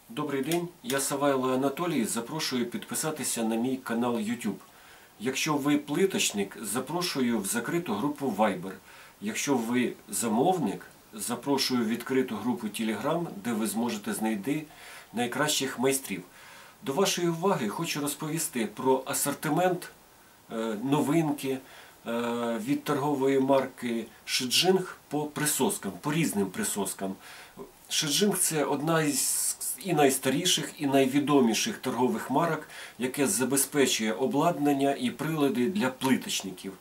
Добрий день, я Савайло Анатолій, запрошую підписатися на мій канал YouTube. Якщо ви плиточник, запрошую в закриту групу Viber. Якщо ви замовник, запрошую в відкриту групу Telegram, де ви зможете знайти найкращих майстрів. До вашої уваги хочу розповісти про асортимент, новинки від торгової марки Шиджинг по присоскам, по різним присоскам. Шиджинг – це одна із і найстаріших, і найвідоміших торгових марок, яке забезпечує обладнання і прилади для плиточників.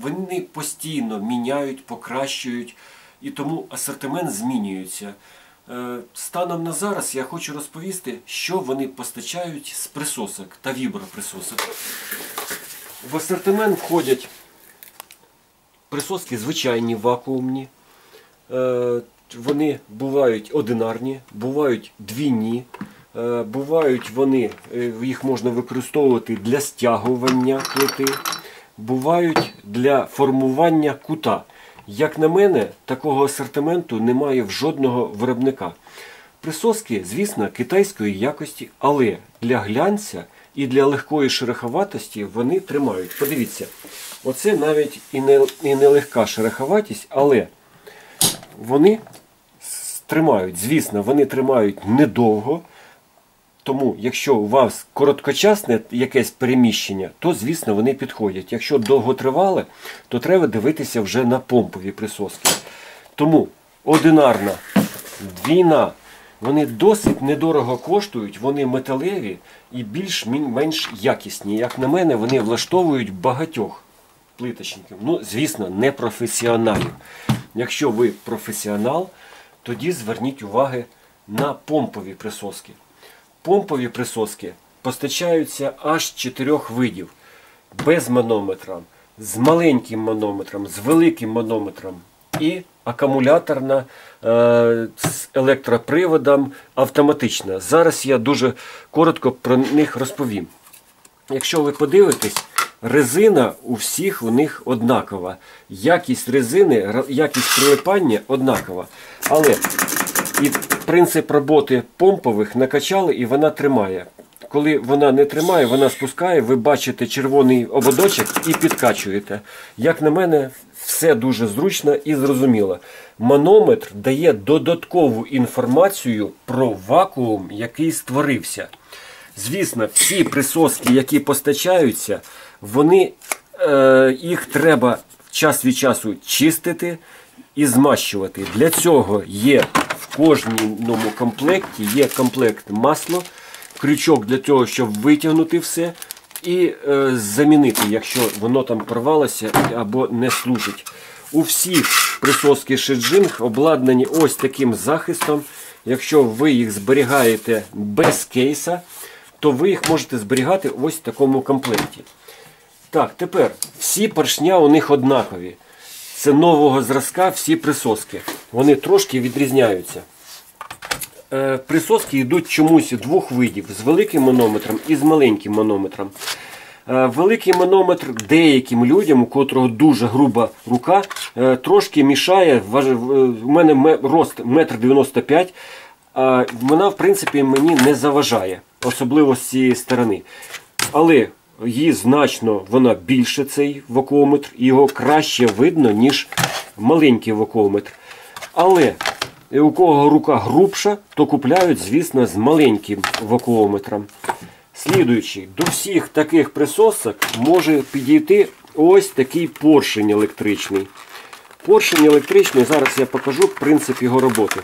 Вони постійно міняють, покращують, і тому асортимент змінюється. Станом на зараз я хочу розповісти, що вони постачають з присосок та віброприсосок. В асортимент входять присоски звичайні, вакуумні. Вони бувають одинарні, бувають двійні, бувають вони, їх можна використовувати для стягування плити, бувають для формування кута. Як на мене, такого асортименту немає в жодного виробника. Присоски, звісно, китайської якості, але для глянця і для легкої шероховатості вони тримають. Подивіться, оце навіть і не легка шероховатість, але вони тримають. Звісно, вони тримають недовго. Тому, якщо у вас короткочасне якесь переміщення, то, звісно, вони підходять. Якщо довготривале, то треба дивитися вже на помпові присоски. Тому одинарна, двійна, вони досить недорого коштують, вони металеві і більш-менш якісні. Як на мене, вони влаштовують багатьох плиточників. Ну, звісно, не професіоналів. Якщо ви професіонал, тоді зверніть увагу на помпові присоски. Помпові присоски постачаються аж 4 видів. Без манометра, з маленьким манометром, з великим манометром і акумуляторна з електроприводом автоматична. Зараз я дуже коротко про них розповім. Якщо ви подивитесь, резина у всіх у них однакова. Якість резини, якість прилипання однакова. Але і принцип роботи помпових накачали і вона тримає. Коли вона не тримає, вона спускає, ви бачите червоний ободочок і підкачуєте. Як на мене, все дуже зручно і зрозуміло. Манометр дає додаткову інформацію про вакуум, який створився. Звісно, всі присоски, які постачаються, їх треба час від часу чистити і змащувати. Для цього є в кожному комплекті є комплект масла, крючок для того, щоб витягнути все і замінити, якщо воно там порвалося або не служить. У всіх присоски Шиджинг обладнані ось таким захистом. Якщо ви їх зберігаєте без кейса, то ви їх можете зберігати ось в такому комплекті. Так, тепер всі поршня у них однакові. Це нового зразка всі присоски. Вони трошки відрізняються. Присоски йдуть чомусь 2 видів. З великим манометром і з маленьким манометром. Великий манометр деяким людям, у котрого дуже груба рука, трошки мішає. У мене рост 1,95 м. Вона, в принципі, мені не заважає. Особливо з цієї сторони. Але її значно вона більше, цей вакуометр, і його краще видно, ніж маленький вакуометр. Але у кого рука грубша, то купляють, звісно, з маленьким вакуометром. Слідуючи, до всіх таких присосок може підійти ось такий поршень електричний. Поршень електричний, зараз я покажу принцип його роботи.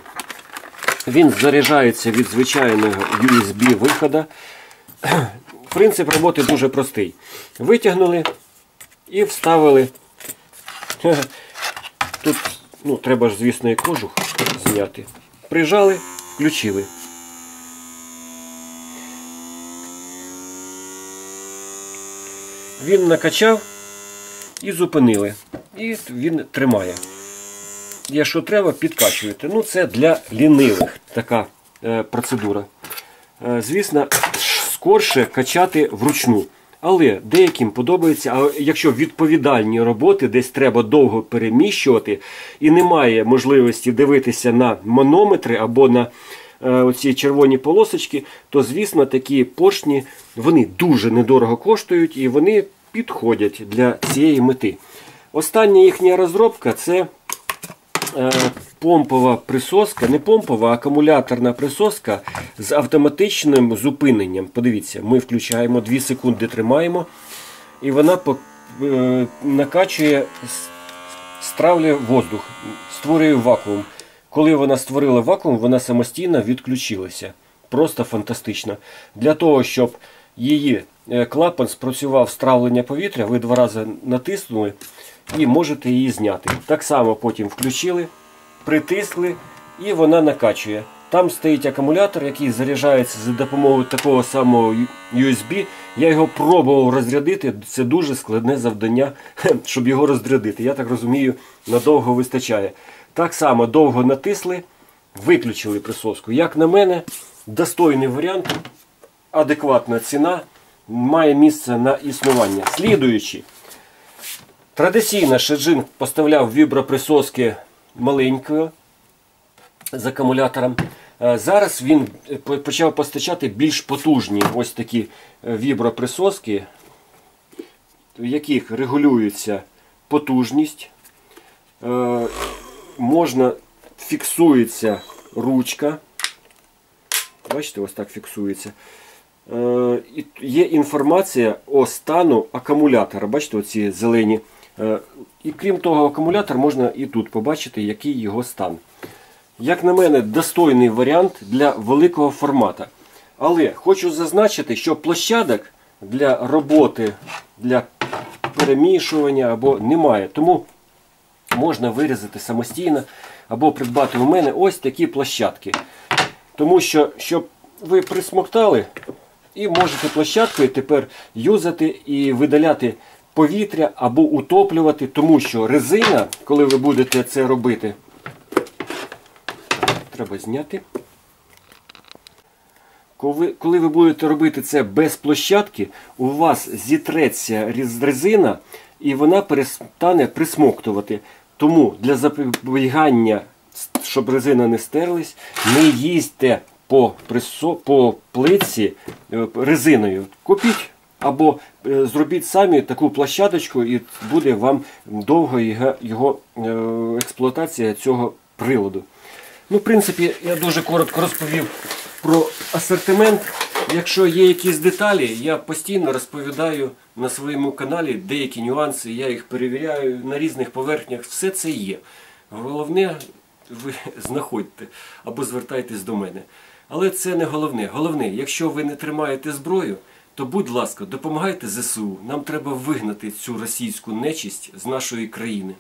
Він заряджається від звичайного USB-виходу. Принцип роботи дуже простий. Витягнули і вставили. Тут треба ж, звісно, і кожух зняти. Прижали, включили. Він накачав і зупинили. І він тримає. Якщо треба, підкачуєте. Ну, це для лінивих така процедура. Звісно, скорше качати вручну. Але деяким подобається, а якщо відповідальні роботи, десь треба довго переміщувати і немає можливості дивитися на манометри або на оці червоні полосочки, то, звісно, такі поршні, вони дуже недорого коштують і вони підходять для цієї мети. Остання їхня розробка – це помпова присоска, не помпова, а акумуляторна присоска з автоматичним зупиненням. Подивіться, ми включаємо, 2 секунди тримаємо, і вона накачує, стравлює воздух, створює вакуум. Коли вона створила вакуум, вона самостійно відключилася. Просто фантастично. Для того, щоб її клапан спрацював стравлення повітря, ви 2 рази натиснули і можете її зняти. Так само потім включили, притисли і вона накачує. Там стоїть акумулятор, який заряджається за допомогою такого самого USB. Я його пробував розрядити, це дуже складне завдання, щоб його розрядити. Я так розумію, надовго вистачає. Так само довго натисли, виключили присоску. Як на мене, достойний варіант, адекватна ціна, має місце на існування. Слідуючи, традиційно Shijin поставляв віброприсоски маленькою з акумулятором. Зараз він почав постачати більш потужні ось такі віброприсоски, в яких регулюється потужність, фіксується ручка. Бачите, ось так фіксується. Є інформація о стану акумулятора. Бачите, оці зелені. І крім того, акумулятор можна і тут побачити, який його стан. Як на мене, достойний варіант для великого формату. Але хочу зазначити, що площадок для роботи, для перемішування або немає. Тому можна вирізати самостійно або придбати у мене ось такі площадки. Тому що, щоб ви присмоктали, і можете площадкою тепер юзати і видаляти повітря або утоплювати, тому що резина, коли ви будете це робити, треба зняти. Коли ви будете робити це без площадки, у вас зітреться резина і вона перестане присмоктувати. Тому для запобігання, щоб резина не стерлась, не їздьте по плитці резиною. Купіть або зробіть самі таку площадочку і буде вам довго його експлуатація цього приладу. Ну, в принципі, я дуже коротко розповів про асортимент. Якщо є якісь деталі, я постійно розповідаю на своєму каналі деякі нюанси, я їх перевіряю на різних поверхнях, все це є. Головне, ви знаходьте або звертайтесь до мене. Але це не головне. Головне, якщо ви не тримаєте зброю, то, будь ласка, допомагайте ЗСУ. Нам треба вигнати цю російську нечисть з нашої країни.